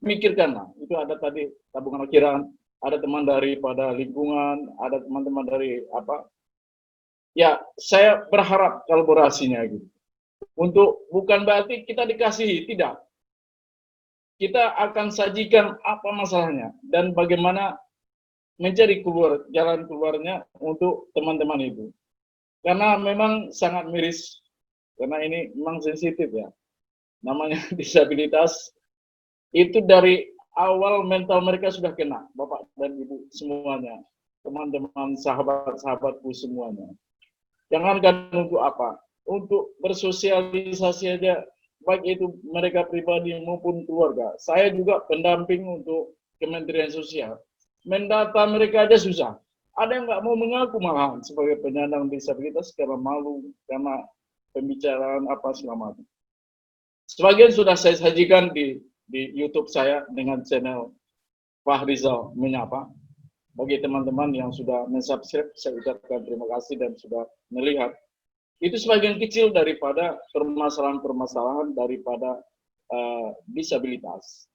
mikirkanlah. Itu ada tadi tabungan akhiran, ada teman daripada lingkungan, ada teman-teman dari apa. Ya, saya berharap kolaborasinya gitu. Untuk bukan berarti kita dikasihi, tidak. Kita akan sajikan apa masalahnya dan bagaimana mencari jalan keluarnya untuk teman-teman itu. Karena memang sangat miris, karena ini memang sensitif ya. Namanya disabilitas, itu dari awal mental mereka sudah kena, Bapak dan Ibu semuanya, teman-teman, sahabat-sahabatku semuanya. Jangankan untuk apa, untuk bersosialisasi aja, baik itu mereka pribadi maupun keluarga. Saya juga pendamping untuk Kementerian Sosial. Mendata mereka aja susah. Ada yang nggak mau mengaku malahan sebagai penyandang disabilitas karena malu, karena pembicaraan apa segala macam. Sebagian sudah saya sajikan di YouTube saya dengan channel Fahrizal Menyapa. Bagi teman-teman yang sudah mensubscribe, saya ucapkan terima kasih dan sudah melihat. itu sebagian kecil daripada permasalahan-permasalahan daripada disabilitas.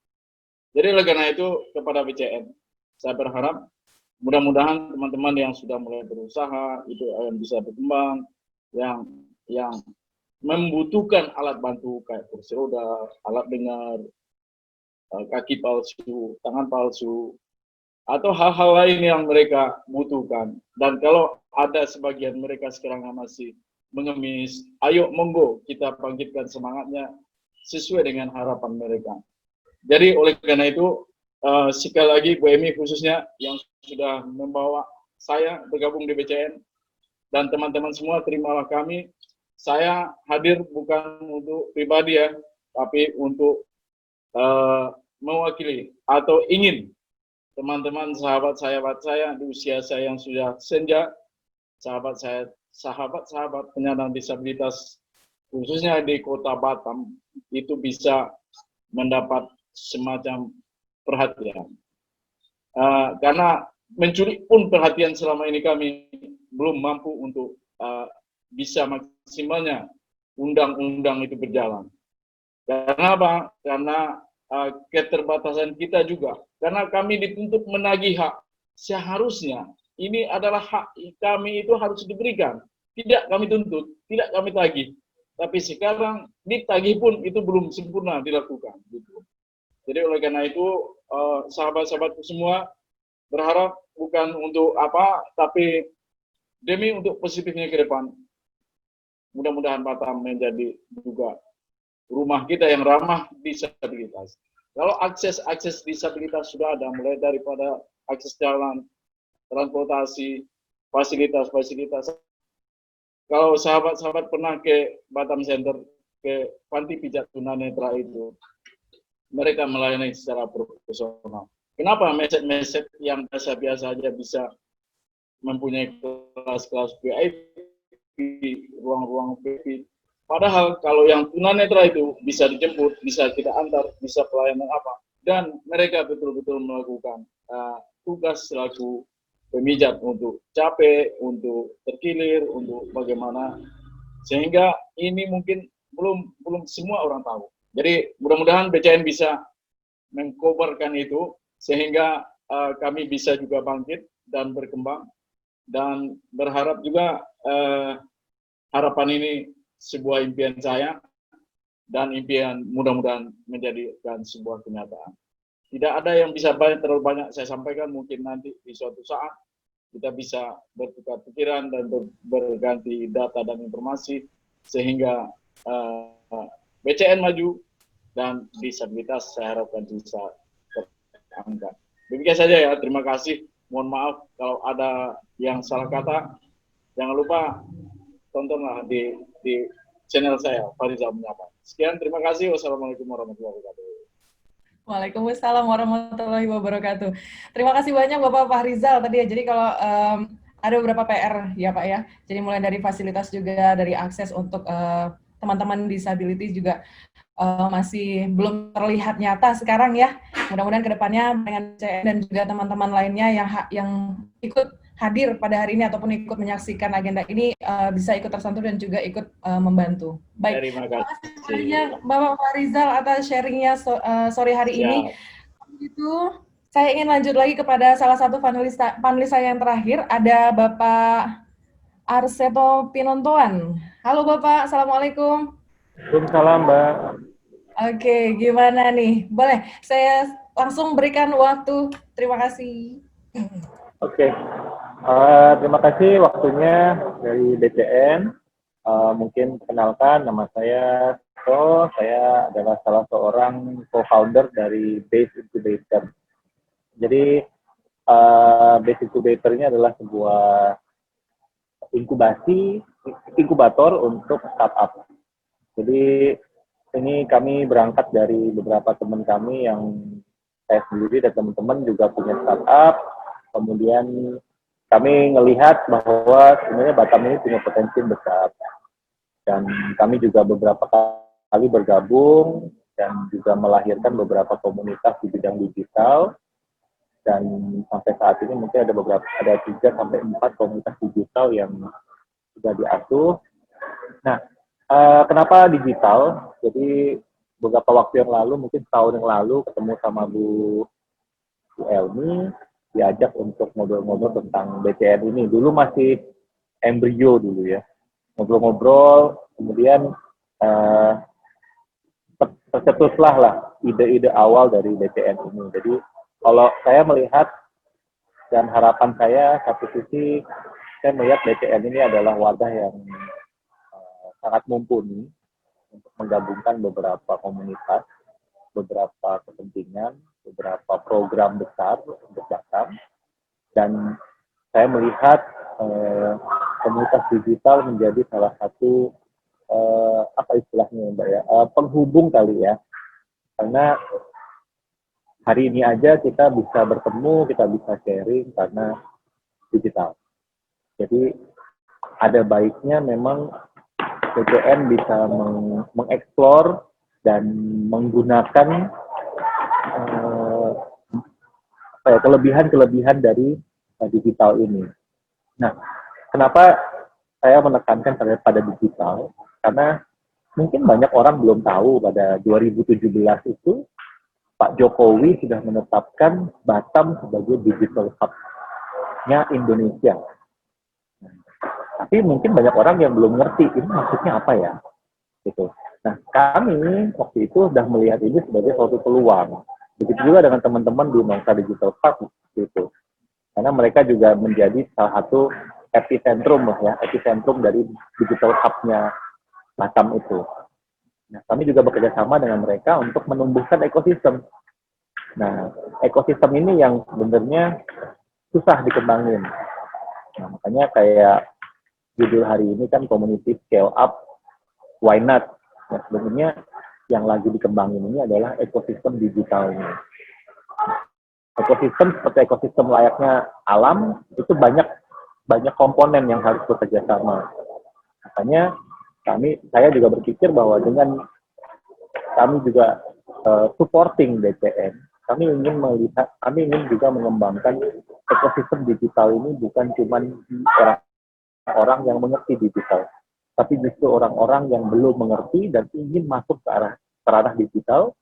Jadi oleh karena itu kepada BCN, saya berharap mudah-mudahan teman-teman yang sudah mulai berusaha itu bisa berkembang, yang membutuhkan alat bantu kayak kursi roda, alat dengar, kaki palsu, tangan palsu, atau hal-hal lain yang mereka butuhkan. Dan kalau ada sebagian mereka sekarang yang masih mengemis, ayo monggo kita bangkitkan semangatnya sesuai dengan harapan mereka. Jadi oleh karena itu, sekali lagi Bu Emi khususnya yang sudah membawa saya bergabung di BCN, dan teman-teman semua terimalah kami. Saya hadir bukan untuk pribadi ya, tapi untuk mewakili atau ingin teman-teman sahabat-sahabat saya di usia saya yang sudah senja, sahabat-sahabat penyandang disabilitas khususnya di Kota Batam itu bisa mendapat semacam perhatian. Karena mencuri pun perhatian selama ini kami belum mampu untuk bisa maksimalnya undang-undang itu berjalan. Karena apa? Karena keterbatasan kita juga. Karena kami dituntut menagih hak. Seharusnya ini adalah hak kami itu harus diberikan. Tidak kami tuntut, tidak kami tagih. Tapi sekarang ditagih pun itu belum sempurna dilakukan. Gitu. Jadi oleh karena itu sahabat-sahabatku semua berharap bukan untuk apa, tapi demi untuk positifnya ke depan. Mudah-mudahan Batam menjadi juga rumah kita yang ramah disabilitas. Kalau akses disabilitas sudah ada, mulai daripada akses jalan, transportasi, fasilitas. Kalau sahabat-sahabat pernah ke Batam Center, ke panti pijat tunanetra itu, mereka melayani secara profesional. Kenapa meset-meset yang biasa-biasa aja bisa mempunyai kelas-kelas VIP, ruang-ruang VIP. Padahal kalau yang tunanetra itu bisa dijemput, bisa kita antar, bisa pelayanan apa. Dan mereka betul-betul melakukan tugas selaku pemijat untuk capek, untuk terkilir, untuk bagaimana. Sehingga ini mungkin belum semua orang tahu. Jadi mudah-mudahan BCN bisa mengkobarkan itu sehingga kami bisa juga bangkit dan berkembang, dan berharap juga harapan ini sebuah impian saya dan impian mudah-mudahan menjadikan sebuah kenyataan. Tidak ada yang bisa terlalu banyak saya sampaikan, mungkin nanti di suatu saat kita bisa bertukar pikiran dan berganti data dan informasi sehingga BCN maju dan disabilitas saya harapkan bisa terangkat. Demikian saja ya, terima kasih. Mohon maaf kalau ada yang salah kata. Jangan lupa tontonlah di channel saya, Farizal Menyapa. Sekian, terima kasih. Wassalamualaikum warahmatullahi wabarakatuh. Waalaikumsalam warahmatullahi wabarakatuh. Terima kasih banyak Bapak Fahrizal tadi ya. Jadi kalau ada beberapa PR ya Pak ya. Jadi mulai dari fasilitas juga, dari akses untuk teman-teman disabilitas juga masih belum terlihat nyata sekarang ya. Mudah-mudahan kedepannya dengan CN dan juga teman-teman lainnya yang ikut hadir pada hari ini ataupun ikut menyaksikan agenda ini bisa ikut tersentuh dan juga ikut membantu. Baik, terima kasih banyak Bapak Fahrizal atas sharingnya sore hari ini. Itu saya ingin lanjut lagi kepada salah satu panelis saya yang terakhir, ada Bapak Arseto Pinontoan. Halo Bapak, Assalamualaikum. Waalaikumsalam Mbak. Oke, gimana nih? Boleh saya langsung berikan waktu. Terima kasih. Oke. Terima kasih waktunya dari BCN. Mungkin perkenalkan, nama saya Arseto. Saya adalah salah seorang co-founder dari Base Incubator. Jadi Base Incubator ini adalah sebuah inkubator untuk startup. Jadi ini kami berangkat dari beberapa teman kami yang saya sendiri dan teman-teman juga punya startup. Kemudian kami melihat bahwa sebenarnya Batam ini punya potensi besar. Dan kami juga beberapa kali bergabung dan juga melahirkan beberapa komunitas di bidang digital. Dan sampai saat ini mungkin ada 3 sampai 4 komunitas digital yang sudah diasuh. Nah, kenapa digital? Jadi beberapa waktu yang lalu, mungkin tahun yang lalu, ketemu sama Bu Elmi, diajak untuk ngobrol-ngobrol tentang BCN ini. Dulu masih embrio dulu ya, ngobrol-ngobrol, kemudian tercetuslah lah ide-ide awal dari BCN ini. Jadi kalau saya melihat dan harapan saya, satu sisi saya melihat BCN ini adalah wadah yang sangat mumpuni untuk menggabungkan beberapa komunitas, beberapa kepentingan, beberapa program besar untuk Batam. Dan saya melihat komunitas digital menjadi salah satu apa istilahnya Mbak ya, penghubung kali ya. Karena hari ini aja kita bisa bertemu, kita bisa sharing karena digital. Jadi ada baiknya memang BCN bisa mengeksplor dan menggunakan kelebihan-kelebihan dari digital ini. Nah, kenapa saya menekankan pada digital? Karena mungkin banyak orang belum tahu pada 2017 itu Pak Jokowi sudah menetapkan Batam sebagai digital hub-nya Indonesia. Tapi mungkin banyak orang yang belum ngerti ini maksudnya apa ya, gitu. Nah, kami waktu itu sudah melihat ini sebagai suatu peluang. Begitu juga dengan teman-teman di Nongsa Digital Park, gitu. Karena mereka juga menjadi salah satu epicentrum lah ya, epicentrum dari digital hub-nya Batam itu. Nah, kami juga bekerja sama dengan mereka untuk menumbuhkan ekosistem. Nah, ekosistem ini yang sebenarnya susah dikembangin. Nah, makanya kayak judul hari ini kan community scale up, why not? Nah, sebenarnya yang lagi dikembangin ini adalah ekosistem digital ini. Ekosistem seperti ekosistem layaknya alam itu banyak komponen yang harus bekerja sama. Makanya saya juga berpikir bahwa dengan kami juga supporting BCN, kami ingin juga mengembangkan ekosistem digital ini bukan cuma orang yang mengerti digital, tapi justru orang-orang yang belum mengerti dan ingin masuk ke ranah digital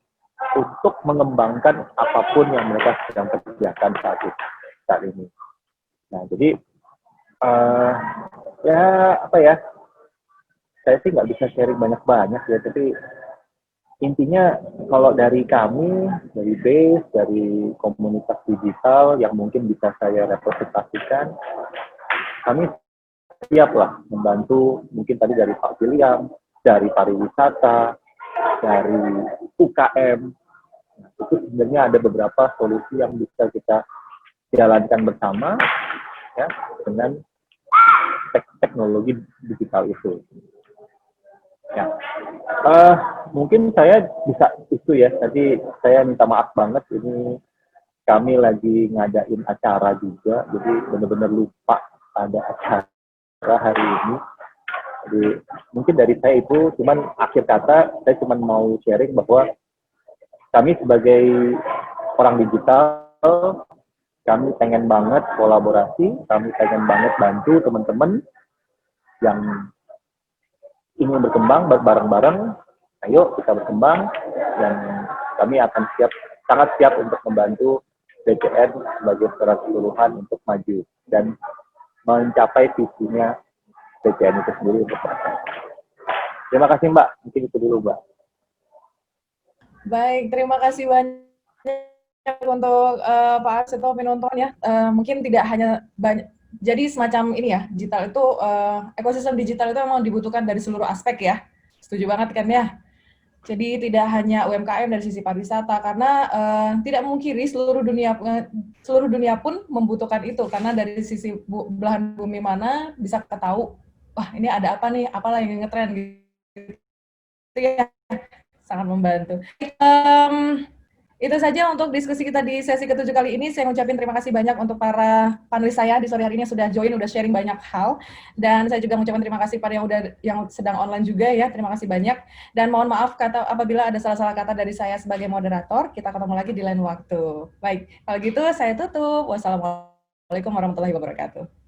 untuk mengembangkan apapun yang mereka sedang kerjakan saat ini. Nah, jadi saya sih nggak bisa sharing banyak-banyak ya, tapi intinya kalau dari kami, dari base, dari komunitas digital yang mungkin bisa saya representasikan, kami siap lah membantu, mungkin tadi dari Pak William, dari pariwisata, dari UKM. Nah, itu sebenarnya ada beberapa solusi yang bisa kita jalankan bersama ya dengan teknologi digital itu. Ya, mungkin saya bisa itu ya. Tadi saya minta maaf banget, ini kami lagi ngadain acara juga, jadi benar-benar lupa ada acara hari ini. Jadi mungkin dari saya itu cuman akhir kata, saya cuman mau sharing bahwa kami sebagai orang digital, kami pengen banget kolaborasi, kami pengen banget bantu teman-teman yang ingin berkembang bareng-bareng. Ayo kita berkembang, dan kami akan sangat siap untuk membantu BCN sebagai secara keseluruhan untuk maju dan mencapai visinya BCN itu sendiri untuk Batam. Terima kasih Mbak, mungkin itu dulu Mbak. Baik, terima kasih banyak untuk Pak Arseto penonton ya. Mungkin tidak hanya banyak, jadi semacam ini ya, digital itu, ekosistem digital itu memang dibutuhkan dari seluruh aspek ya. Setuju banget kan ya? Jadi tidak hanya UMKM dari sisi pariwisata, karena tidak memungkiri seluruh dunia pun membutuhkan itu, karena dari sisi belahan bumi mana bisa ketahui, wah ini ada apa nih, apalah yang ngetren gitu ya, sangat membantu. Itu saja untuk diskusi kita di sesi ke-7 kali ini. Saya ngucapin terima kasih banyak untuk para panelis saya di sore hari ini yang sudah join, sudah sharing banyak hal. Dan saya juga mengucapkan terima kasih pada yang sedang online juga ya. Terima kasih banyak. Dan mohon maaf apabila ada salah-salah kata dari saya sebagai moderator. Kita ketemu lagi di lain waktu. Baik, kalau gitu saya tutup. Wassalamualaikum warahmatullahi wabarakatuh.